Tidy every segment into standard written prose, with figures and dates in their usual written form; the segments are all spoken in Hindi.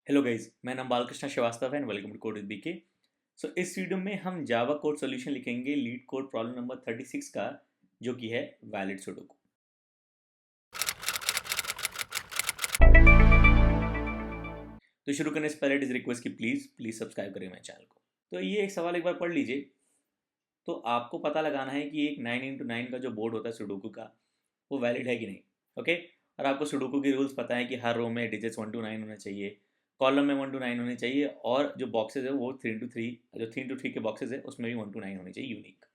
हेलो गाइज, मैं नाम बालकृष्ण श्रीवास्तव है and welcome to code with BK. So इस वीडियो में हम जावा कोड सॉल्यूशन लिखेंगे लीड कोड प्रॉब्लम नंबर 36 का, जो कि है वैलिड सुडोकू। तो शुरू करने से पहले इट इज रिक्वेस्ट कि प्लीज सब्सक्राइब करें मेरे चैनल को। तो ये एक सवाल एक बार पढ़ लीजिए। तो आपको पता लगाना है कि एक 9x9 का जो बोर्ड होता है सुडोकू का, वो वैलिड है कि नहीं। ओके। और आपको सुडोकू के रूल्स पता है कि हर रो में डिजिट्स 1 to 9 होने चाहिए, कॉलम में 1 to 9 होने चाहिए, और जो बॉक्सेज है वो 3 to 3, जो 3 to 3 के बॉक्सेज है उसमें भी 1 to 9 होने चाहिए यूनिक।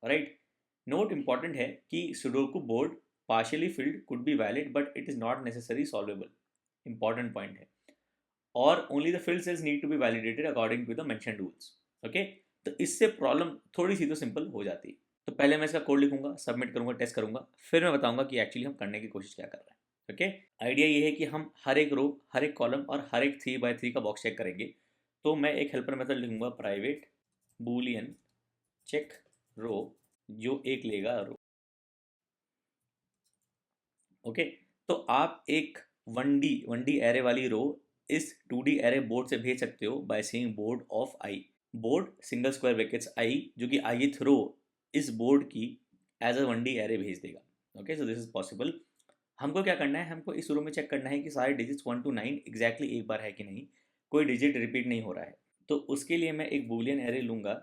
राइट। नोट इंपॉर्टेंट है कि sudoku board partially filled could be valid but it is not necessary solvable. Important point है। और only the filled cells need to be validated according to the mentioned rules. Okay. तो इससे प्रॉब्लम थोड़ी सी तो सिंपल हो जाती है। तो पहले मैं इसका कोड लिखूंगा, सबमिट करूंगा, टेस्ट करूंगा, फिर मैं बताऊंगा कि एक्चुअली हम करने की कोशिश क्या कर रहे हैं। ओके। आइडिया ये है कि हम हर एक रो, हर एक कॉलम और हर एक 3x3 का बॉक्स चेक करेंगे। तो मैं एक हेल्पर मेथड लिखूंगा, प्राइवेट बूलियन चेक रो, जो एक लेगा रो। ओके। तो आप एक 1D एरे वाली रो इस 2D एरे बोर्ड से भेज सकते हो by saying board of i. Board single square brackets i, जो कि ith रो इस बोर्ड की एज अ 1D एरे भेज देगा। Okay, so this is possible. हमको क्या करना है, हमको इस रो में चेक करना है कि सारे डिजिट्स 1 to 9 एग्जैक्टली एक बार है कि नहीं, कोई डिजिट रिपीट नहीं हो रहा है। तो उसके लिए मैं एक बूलियन एरे लूँगा,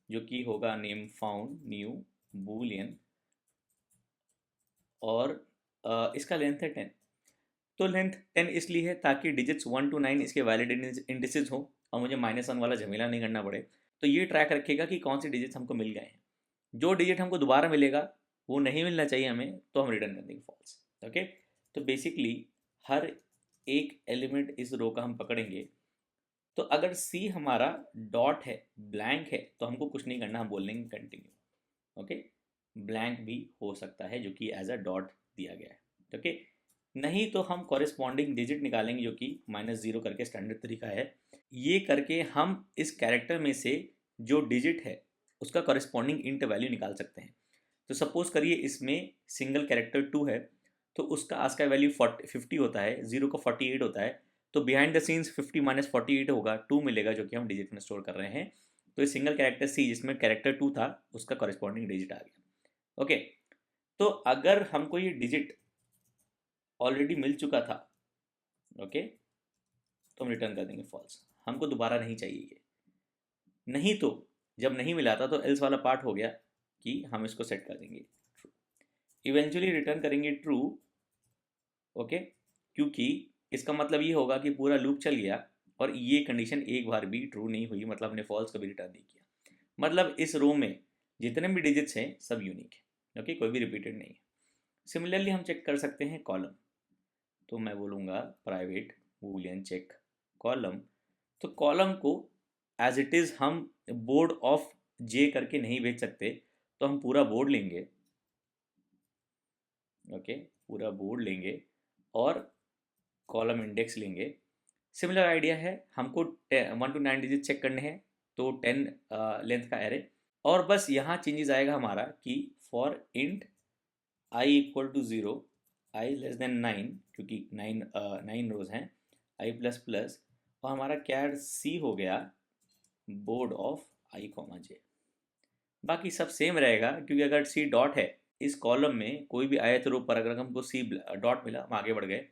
जो कि होगा नेम फाउंड न्यू बूलियन, और इसका लेंथ है 10। तो लेंथ 10 इसलिए है ताकि डिजिट्स 1 to 9 इसके वैलिड इंडिसेस हो और मुझे -1 वाला झमेला नहीं करना पड़े। तो ये ट्रैक रखेगा कि कौन से डिजिट्स हमको मिल गए हैं। जो डिजिट हमको दोबारा मिलेगा वो नहीं मिलना चाहिए हमें, तो हम रिटर्न कर देंगे फॉल्स। ओके। तो बेसिकली हर एक एलिमेंट इस रो का हम पकड़ेंगे। तो अगर सी हमारा डॉट है, ब्लैंक है, तो हमको कुछ नहीं करना, हम बोल देंगे कंटिन्यू। ओके। ब्लैंक भी हो सकता है, जो कि एज अ डॉट दिया गया है। ओके। नहीं तो हम कॉरेस्पॉन्डिंग डिजिट निकालेंगे, जो कि -0 करके स्टैंडर्ड तरीका है। ये करके हम इस कैरेक्टर में से जो डिजिट है उसका कॉरेस्पॉन्डिंग इंट वैल्यू निकाल सकते हैं। तो सपोज करिए इसमें सिंगल कैरेक्टर 2 है, तो उसका आस्का वैल्यू 50 होता है, 0 का 48 होता है। तो बिहाइंड द सीन्स 50 - 48 होगा, 2 मिलेगा, जो कि हम डिजिट में स्टोर कर रहे हैं। तो इस सिंगल कैरेक्टर सी जिसमें कैरेक्टर 2 था, उसका कॉरेस्पॉन्डिंग डिजिट आ गया। ओके। तो अगर हमको ये डिजिट ऑलरेडी मिल चुका था, ओके, तो हम रिटर्न कर देंगे फॉल्स, हमको दोबारा नहीं चाहिए ये। नहीं तो जब नहीं मिला था तो एल्स वाला पार्ट हो गया कि हम इसको सेट कर देंगे ट्रू, इवेंचुअली रिटर्न करेंगे ट्रू। ओके। क्योंकि इसका मतलब ये होगा कि पूरा लूप चल गया और ये कंडीशन एक बार भी ट्रू नहीं हुई, मतलब हमने फॉल्स कभी रिटर्न नहीं किया। मतलब इस रो में जितने भी डिजिट्स हैं सब यूनिक है। ओके, कोई भी रिपीटेड नहीं है। सिमिलरली हम चेक कर सकते हैं कॉलम। तो मैं बोलूँगा प्राइवेट बूलियन चेक कॉलम। तो कॉलम को एज इट इज़ हम बोर्ड ऑफ जे करके नहीं भेज सकते, तो हम पूरा बोर्ड लेंगे। ओके, पूरा बोर्ड लेंगे और कॉलम इंडेक्स लेंगे। सिमिलर आइडिया है, हमको 1 to 9 डिजिट चेक करने हैं, तो 10 लेंथ का एरे। और बस यहाँ चेंजेस आएगा हमारा कि for int i equal to 0, i less than 9, क्योंकि 9 रोज हैं, आई प्लस प्लस, और हमारा कैड सी हो गया बोर्ड ऑफ आई कॉमा जे। बाकी सब सेम रहेगा, क्योंकि अगर सी डॉट है इस कॉलम में कोई भी आयत रो पर, अगर हमको सी डॉट मिला हम आगे बढ़ गए,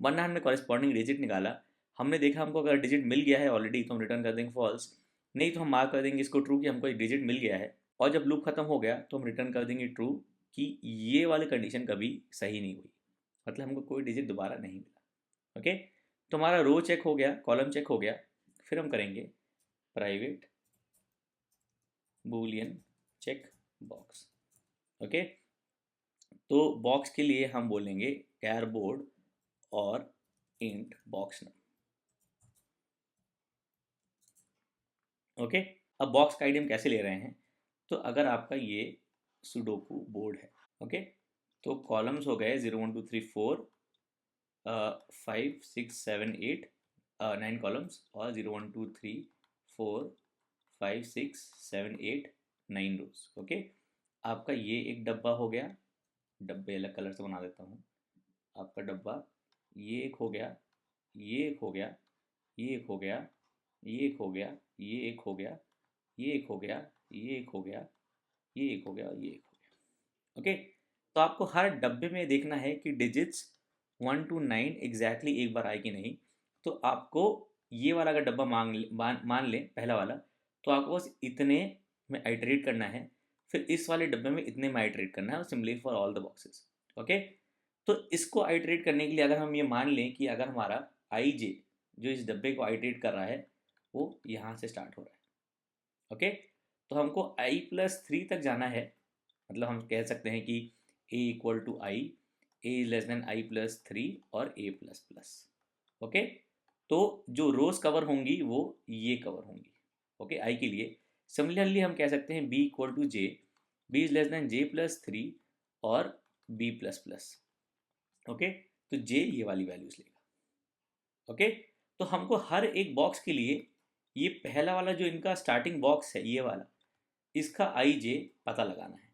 वरना हमने कॉरेस्पॉन्डिंग डिजिट निकाला। हमने देखा हमको अगर डिजिट मिल गया है ऑलरेडी, तो हम रिटर्न कर देंगे फॉल्स। नहीं तो हम मार्क कर देंगे इसको ट्रू कि हमको एक डिजिट मिल गया है। और जब लूप खत्म हो गया तो हम रिटर्न कर देंगे ट्रू कि ये वाली कंडीशन कभी सही नहीं हुई, मतलब हमको कोई डिजिट दोबारा नहीं मिला। ओके। तो हमारा रो चेक हो गया, कॉलम चेक हो गया। फिर हम करेंगे private boolean check box. Okay. तो बॉक्स के लिए हम बोलेंगे कैर बोर्ड और इंट बॉक्स नंबर। ओके। अब बॉक्स का आईडी हम कैसे ले रहे हैं, तो अगर आपका ये सुडोकू बोर्ड है, ओके, तो कॉलम्स हो गए 0 1 2 3 4 5 6 7 8, 9 कॉलम्स, और 0 1 2 3 4 5 6 7 8 9 रोज। ओके। आपका ये एक डब्बा हो गया, डब्बे अलग कलर से बना देता हूँ। आपका डब्बा ये एक हो गया, ये एक हो गया, ये एक हो गया, ये एक हो गया, ये एक हो गया, ये एक हो गया, ये एक हो गया, ये एक हो गया, ये एक हो गया। ओके, तो आपको हर डब्बे में देखना है कि डिजिट्स 1 to 9 एग्जैक्टली एक बार आए कि नहीं। तो आपको ये वाला अगर डब्बा मान लें पहला वाला, तो आपको बस इतने में आइटरेट करना है, फिर इस वाले डब्बे में इतने में आइटरेट करना है, और similarly for all the boxes. Okay, तो इसको आइटरेट करने के लिए अगर हम ये मान लें कि अगर हमारा आई जे जो इस डब्बे को आइटरेट कर रहा है वो यहाँ से स्टार्ट हो रहा है। ओके, तो हमको i+3 तक जाना है, मतलब हम कह सकते हैं कि a equal to i, a is less than i+3 और a प्लस प्लस। ओके, तो जो रोज कवर होंगी वो ये कवर होंगी। ओके, आई के लिए सिमिलरली हम कह सकते हैं b equal to j, b is less than j+3 और b प्लस प्लस। ओके, तो j ये वाली वैल्यूज लेगा। ओके, तो हमको हर एक बॉक्स के लिए ये पहला वाला जो इनका स्टार्टिंग बॉक्स है ये वाला, इसका आई जे पता लगाना है।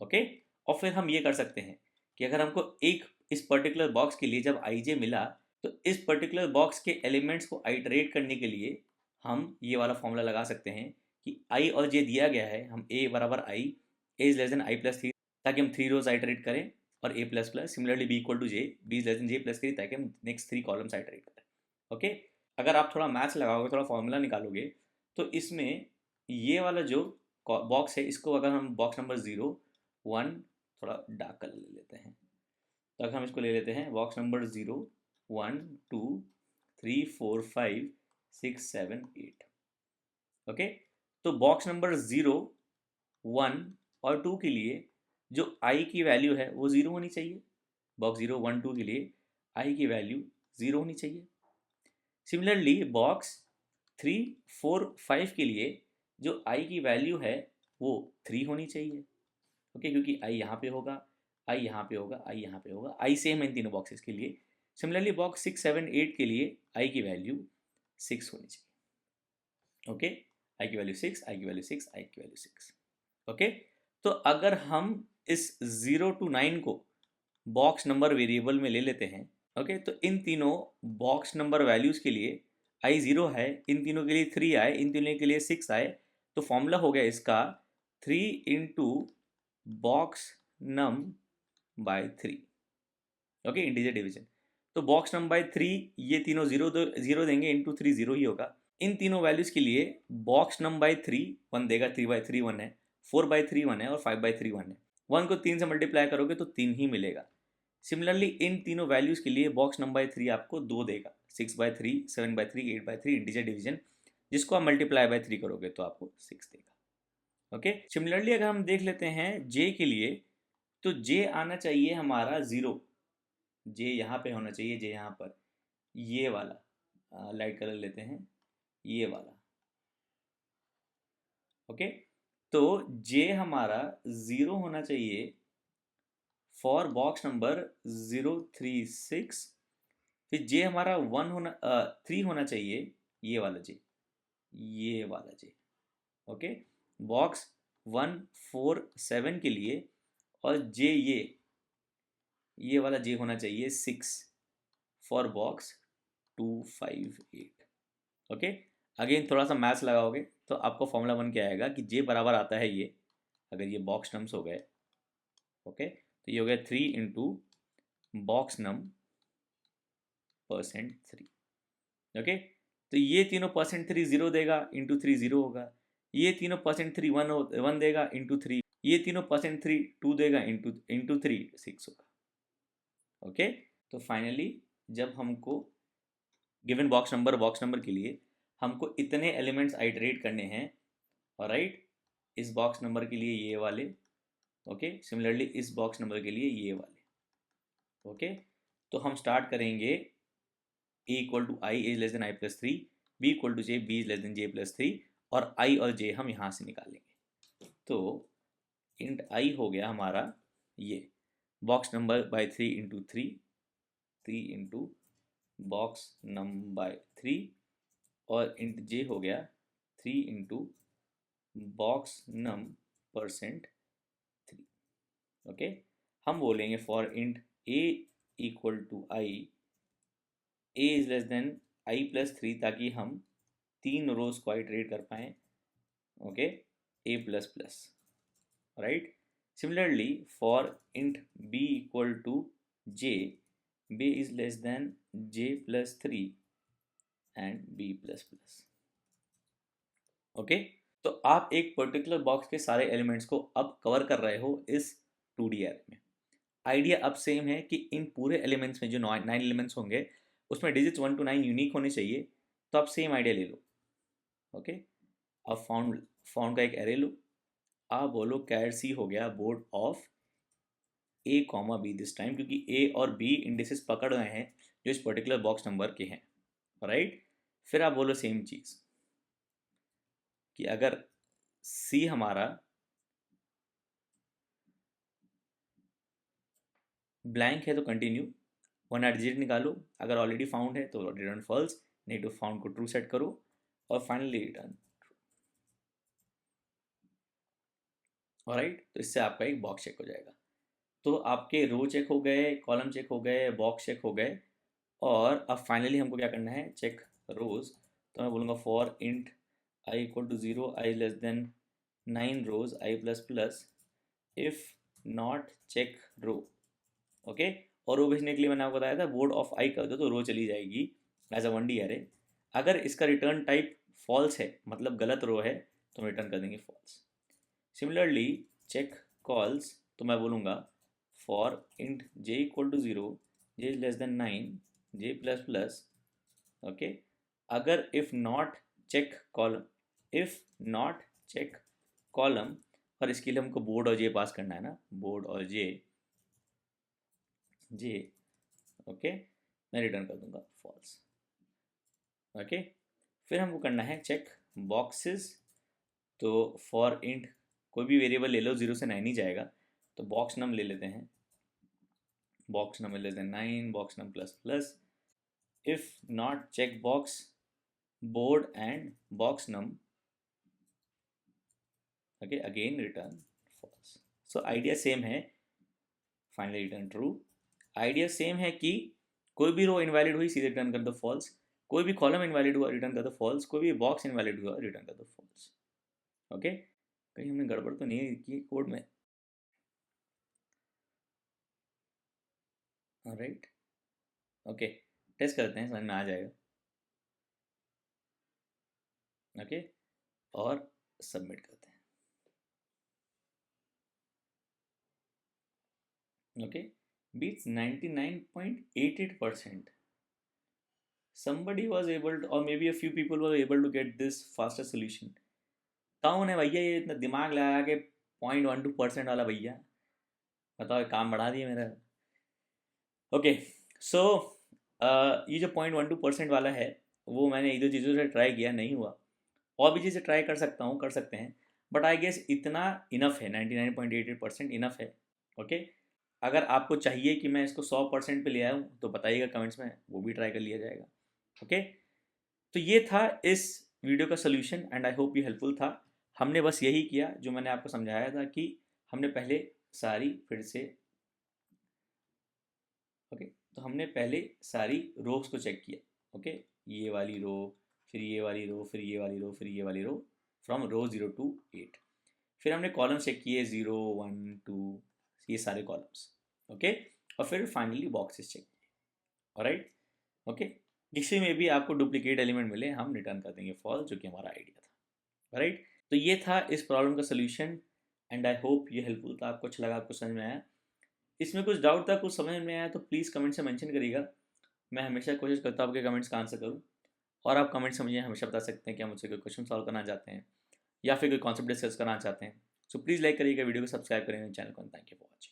ओके, और फिर हम ये कर सकते हैं कि अगर हमको एक इस पर्टिकुलर बॉक्स के लिए जब आई जे मिला, तो इस पर्टिकुलर बॉक्स के एलिमेंट्स को आइटरेट करने के लिए हम ये वाला फॉर्मूला लगा सकते हैं कि आई और जे दिया गया है, हम ए बराबर i, a is less than i+3 ताकि हम 3 रोज आइटरेट करें, और a plus plus similarly b equal to j, b is less than j+3 ताकि हम नेक्स्ट 3 कॉलम्स आइटरेट करें। ओके, अगर आप थोड़ा मैथ्स लगाओगे, थोड़ा फॉर्मूला निकालोगे, तो इसमें ये वाला जो बॉक्स है इसको अगर हम बॉक्स नंबर 0 1 थोड़ा डार्क कलर ले लेते हैं, तो अगर हम इसको ले लेते हैं बॉक्स नंबर 0 1 2 3 4 5 6 7 8। ओके, तो बॉक्स नंबर 0 1 और 2 के लिए जो आई की वैल्यू है वो 0 होनी चाहिए। बॉक्स 0 1 2 के लिए आई की वैल्यू 0 होनी चाहिए। सिमिलरली बॉक्स 3 4 5 के लिए जो आई की वैल्यू है वो 3 होनी चाहिए। ओके, क्योंकि आई यहाँ पे होगा, आई यहाँ पे होगा, आई यहाँ पे होगा, आई सेम है इन तीनों बॉक्सेस के लिए। सिमिलरली बॉक्स 6 7 8 के लिए आई की वैल्यू 6 होनी चाहिए। ओके, आई की वैल्यू 6, आई की वैल्यू 6, आई की वैल्यू 6। ओके, तो अगर हम इस 0 to 9 को बॉक्स नंबर वेरिएबल में ले लेते हैं, ओके, तो इन तीनों बॉक्स नंबर वैल्यूज के लिए आई 0 है, इन तीनों के लिए 3 आए, इन तीनों के लिए 6 आए, तो फॉर्मूला हो गया इसका 3 into box num by 3। Okay, integer division, तो बॉक्स नम बाय 3 ये तीनों 0 देंगे, इंटू 3 0 ही होगा। इन तीनों वैल्यूज के लिए बॉक्स नम बाय 3 1 देगा, 3/3 1 है, 4/3 1 है, और 5/3 1 है। 1 को 3 से मल्टीप्लाई करोगे तो 3 ही मिलेगा। सिमिलरली इन तीनों वैल्यूज के लिए बॉक्स नंबर 3 आपको 2 देगा, 6/3 7/3 8/3 इंटीजर डिवीजन, जिसको आप मल्टीप्लाई बाय 3 करोगे तो आपको 6 देगा। ओके, सिमिलरली अगर हम देख लेते हैं जे के लिए, तो जे आना चाहिए हमारा 0, जे यहाँ पे होना चाहिए, जे यहाँ पर, ये वाला लाइट कलर लेते हैं, ये वाला। ओके, तो जे हमारा 0 होना चाहिए फॉर बॉक्स नंबर 0 3 6। फिर जे हमारा 3 होना चाहिए, ये वाला जे, ये वाला जे। ओके, बॉक्स 1 4 7 के लिए, और जे ये वाला जे होना चाहिए 6 फॉर बॉक्स 2 5 8। ओके, अगेन थोड़ा सा मैथ्स लगाओगे तो आपको फॉर्मूला बन के आएगा कि जे बराबर आता है ये, अगर ये बॉक्स नम्स हो गए, ओके, तो ये हो गया 3 इंटू बॉक्स नम %3। ओके, तो ये तीनों %3 0 देगा, इंटू 3 0 होगा, ये तीनों %3 1 देगा, इंटू 3, ये तीनों %3 2 देगा, इंटू 3 6 होगा। ओके, तो फाइनली जब हमको गिवन बॉक्स नंबर के लिए हमको इतने एलिमेंट्स आइटरेट करने हैं, राइट, इस बॉक्स नंबर के लिए ये वाले, ओके, सिमिलरली इस बॉक्स नंबर के लिए ये वाले। ओके, तो हम स्टार्ट करेंगे a equal to i, a less than i+3, b equal to j, b is less than j+3, और i और j हम यहाँ से निकालेंगे। तो इंट i हो गया हमारा ये box number by 3 into 3 into box num by 3, और इंट j हो गया 3 इंटू बॉक्स नम %3। ओके, हम बोलेंगे for int a equal to i a is less than i plus 3, ताकि हम 3 रोज को आइटरेट कर पाएँ. Okay, a plus plus, right. Similarly, for int b equal to j, b is less than j plus 3 and b plus plus. Okay, तो आप एक पर्टिकुलर बॉक्स के सारे एलिमेंट्स को अब कवर कर रहे हो इस 2D एरे में. आइडिया अब सेम है कि इन पूरे एलिमेंट्स में जो 9 एलिमेंट्स होंगे उसमें डिजिट्स 1 to 9 यूनिक होने चाहिए. तो आप सेम आइडिया ले लो. ओके, अब फाउंड का एक एरे लो. आप बोलो कैर सी हो गया board of a comma b this time, क्योंकि ए और बी इंडिसेस पकड़ गए हैं जो इस पर्टिकुलर बॉक्स नंबर के हैं, राइट. फिर आप बोलो सेम चीज़ कि अगर सी हमारा ब्लैंक है तो कंटिन्यू, वन डिजिट निकालो. अगर ऑलरेडी फाउंड है तो रिटर्न फॉल्स, नहीं तो फाउंड को ट्रू सेट करो और फाइनली रिटर्न. ऑलराइट, तो इससे आपका एक बॉक्स चेक हो जाएगा. तो आपके रो चेक हो गए, कॉलम चेक हो गए, बॉक्स चेक हो गए. और अब फाइनली हमको क्या करना है, चेक रोज. तो मैं बोलूँगा for int i equal to 0, i less than 9 rows, i plus plus, if not check row. Okay, और रो भेजने के लिए मैंने आपको बताया था बोर्ड ऑफ आई कर दो तो रो चली जाएगी एज अ 1D एरे. अगर इसका रिटर्न टाइप फॉल्स है, मतलब गलत रो है, तो हम रिटर्न कर देंगे फॉल्स. सिमिलरली चेक कॉल्स, तो मैं बोलूँगा for int j equal to 0, j is less than 9, j plus plus. Okay, अगर if not check column, if not check column, और इसके लिए हमको बोर्ड और जे पास करना है ना, बोर्ड और जे. ओके, मैं रिटर्न कर दूंगा फॉल्स. ओके, फिर हमको करना है चेक बॉक्सेस. तो फॉर इंट कोई भी वेरिएबल ले लो, 0 से 9 ही जाएगा. तो बॉक्स नम ले लेते हैं, box num less than 9, box num plus plus. If not check box board and box num. Okay, again return false. So idea same है, finally return true. Idea same है कि कोई भी रो इनवैलिड हुई सीधे रिटर्न कर दो फॉल्स, कोई भी कॉलम इनवैलिड हुआ रिटर्न कर दो फॉल्स, कोई भी बॉक्स इनवैलिड हुआ रिटर्न कर दो फॉल्स. ओके, कहीं हमने गड़बड़ तो नहीं की कोड में. राइट, ओके, टेस्ट करते हैं, समझ में आ जाएगा. ओके, और सबमिट करते हैं. Okay, beats 99.88%. Somebody was able to, or maybe a few people were able to get this faster solution. कौन है भैया ये इतना दिमाग लगा के 0.12% वाला भैया, बताओ, काम बढ़ा दिया मेरा. ओके, सो ये जो 0.12% वाला है वो मैंने एक दो चीज़ों से ट्राई किया, नहीं हुआ. और भी चीज़ें ट्राई कर सकता हूँ, कर सकते हैं, बट आई गेस इतना इनफ है, 99.88% इनफ है. ओके, अगर आपको चाहिए कि मैं इसको 100% पे ले आऊँ तो बताइएगा कमेंट्स में, वो भी ट्राई कर लिया जाएगा. ओके, तो ये था इस वीडियो का सोल्यूशन एंड आई होप ये हेल्पफुल था. हमने बस यही किया जो मैंने आपको समझाया था कि हमने पहले सारी फिर से ओके, तो हमने पहले सारी रोज को चेक किया. ओके, ये वाली रो, फिर ये वाली रो, फिर ये वाली रो, फिर ये वाली रो, फ्रॉम रो 0 to 8. फिर हमने कॉलम्स चेक किए 0, 1, 2, ये सारे कॉलम्स. ओके, और फिर फाइनली बॉक्सेस चेक किए. ऑलराइट, ओके, किसी में भी आपको डुप्लीकेट एलिमेंट मिले हम रिटर्न कर देंगे फॉल्स, जो कि हमारा आइडिया था. राइट, तो ये था इस प्रॉब्लम का सोल्यूशन एंड आई होप ये हेल्पफुल था, आपको अच्छा लगा, आपको समझ में आया. इसमें कुछ डाउट था, कुछ समझ में आया तो प्लीज़ कमेंट से मेंशन करिएगा. मैं हमेशा कोशिश करता हूँ आपके कमेंट्स का आंसर करूँ. और आप कमेंट से मुझे हमेशा बता सकते हैं कि आप मुझसे कोई क्वेश्चन सॉल्व करना चाहते हैं या फिर कोई कॉन्सेप्ट डिस्कस करना चाहते हैं. सो प्लीज़ लाइक करिएगा वीडियो को, सब्सक्राइब करेंगे चैनल को. Thank you for watching.